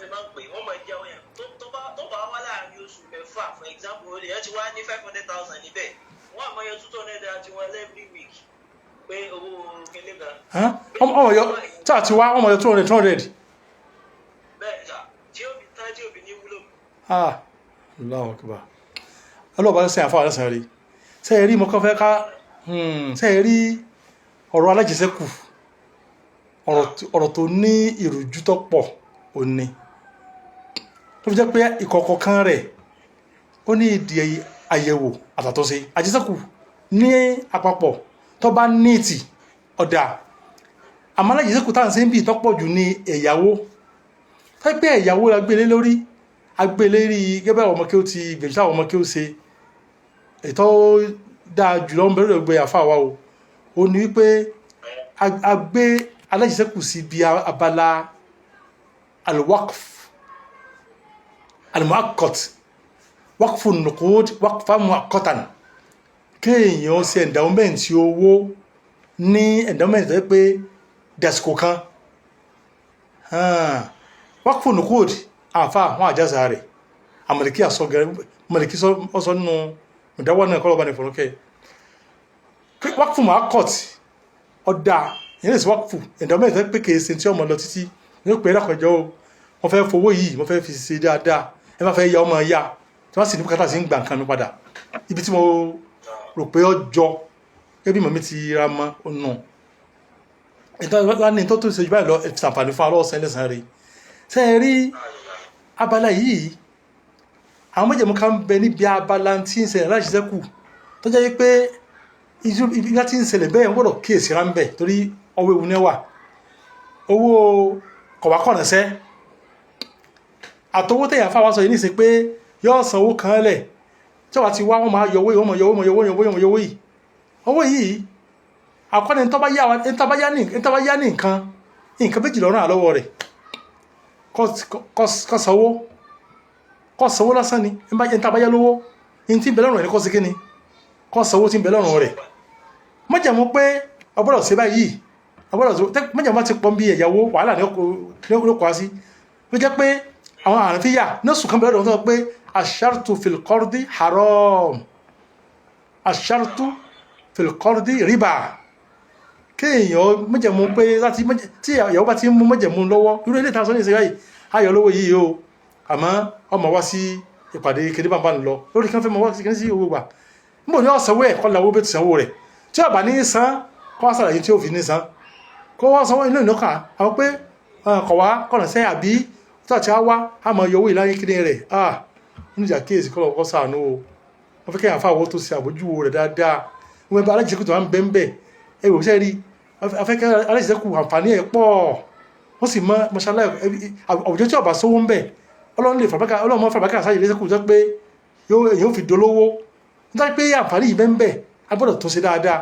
ṣe máa ń pè wọ́n máa jẹ́ ọyàn tó bá wá láàrin oṣù mẹ́fà for example olè ẹ ti wá ní 500,000 níbẹ̀ wọ́n àmọ́ yọ 200 àti wọn every week pé owó kílé kan. ọmọ yọ tí a ti wá ọmọ yọ 200. bẹ́ẹ̀ sà tí ó fi tán tí ó fi ní wúlò. Allahu Akbar ọlọ́ọ̀bá ṣe àfáà lẹ́sàn rí ṣe rí mọ́kàn fẹ́ ká ṣe rí ọ̀rọ̀ alájẹsẹ́kù ọ̀rọ̀ tó ní ìrújú tó pọ̀ ó ní tó fi jẹ́ pé ìkọ̀kọ̀ kan rẹ̀ ó ní ìdí àyẹ̀wò àtàtúnṣe àjẹsẹ́kù ní àpapọ̀ tó bá níìtì ọ̀dà àmọ́ alájẹsẹ́kù táà ń ṣe ń bí ìtọ́pọ̀ jù ní ẹ̀yàwó tó pé ẹ̀yàwó agbélé lórí agbélérí gẹ́gẹ́ ọmọ kí ó ti gbèjì àwọn ọmọ kí ó ṣe ètò dáa jùlọ ń bẹ̀rẹ̀ ògbé àfáà o ó ní wípé agbé alájẹsẹ́kù sí bí abala alwaqf almuakkot waqfu nuqud waqfa muakkatan kéèyàn ṣe endowment owó ní endowment tó yẹ pé dẹ̀sìkò kan waqfu nuqud àfáà wọn àjásà rẹ̀ àmàlìkí àmàlìkí ọsọ nínú ìdáwọ́ náà kọ́lọ́bà ní fọ́nùkẹ́ waqfu muakkot ọ̀dà ìyẹn lè waqfu endowment pé kèé ṣe tí ọmọ lọ títí ní ó pè é lákọjọ́ wọ́n fẹ́ fowó yìí wọ́n fẹ́ fi ṣe dáadáa ẹ má fẹ́ ya ọmọ ya tí wọ́n sì ní bùkátà sí ń gbà nǹkan mi padà ibi tí mo rò pé ọjọ́ gẹ́gẹ́ bí mọ̀mí ti ra mọ́ ọ̀nà ìtọ́ni tó ṣe jù báyìí lọ ṣàǹfààní fún alọ́ọ̀sán ẹlẹ́sàn rẹ̀ ṣe é rí abala yìí àwọn méjèèmú kan bẹ níbi abala tí ń ṣẹlẹ̀ aláṣẹ́kù tó jẹ́ pé ibi láti ń ṣẹlẹ̀ bẹ́ẹ̀ gbọ́dọ̀ kíyèsí ra ń bẹ̀ torí ọwọ́ ewu nẹ́wà owó kọ̀wákọ̀nàṣẹ́ àtọwó tẹ̀yà fáwọn sọ yìí ní ìsìn pé yóò sanwó kan lẹ̀ tí wọ́n ti wá wọ́n máa yọwó yìí owó yìí àkọ́ni tó bá yá ní nǹkan méjì lọ́rùn àlọ́wọ́ rẹ̀ kó sanwó lásán ni ẹni tá bá yá lówó ní tí ń bẹ lọ́rùn rẹ̀ ní kó sí kíni kó sanwó tí ń bẹ lọ́rùn rẹ̀ mọ́jẹ̀mú pé ọgbọ́dọ̀ sí báyìí mọ́jẹ̀mú ti pọ́n bí ẹ̀yàwó wàhálà ní ọkọ̀ sí ló jẹ́ pé àwọn àrùnfíyà náà sùn kan bẹ̀rẹ̀ lọ́wọ́ tó pé ashartu fil qardi haram ashartu fil qardi riba kéèyàn mọ́jẹ̀mú pé tí ìyàwó bá ti mú mọ́jẹ̀mú lọ́wọ́ irú ilé ìtànsọ́ ní ìsẹ́yà ayọ̀ lówó yìí o àmọ́ ọmọ wá sí ìpàdé kéde bàbá ń lọ lórí kan fẹ́ mọ́ wá sí kéde sí owó gbà níbo ni ọ̀sánwó ẹ̀ kọ́ làwó bẹ́ẹ̀ ti sanwó rẹ̀ tí ọ̀bà ní san kọ́ wá sàlàyé tí ó fi ní san kó wá sanwó inú ìnáka àwọn pé kọ̀wá kọ̀nà sẹ́ àbí tó àti wá àmọ́ yọ owó ìláyé kéde rẹ̀ níjà kíyèsí kọ́ lọ́kọ́ sàánú o wọ́n fẹ́ kẹ́yàn fáwọ́ tó ṣe àbójúwò rẹ̀ dáadáa wọ́n bá alájẹsẹ́kù tó wà ń bẹ́ ń bẹ́ ẹ̀wò sẹ́ rí afẹ́kẹ́ alájẹsẹ́kù àǹfààní ẹ̀ pọ̀ wọ́n sì mọ́ mọ́ṣálá àwùjọ tí ọba sówó ń bẹ̀ ọlọ́run lè fàbákà sáyé lẹ́sẹ̀kù tó pé èyàn ò fi dolówó nítorí pé àǹfààní yìí bẹ́ ń bẹ̀ agbọ́dọ̀ tó ṣe dáadáa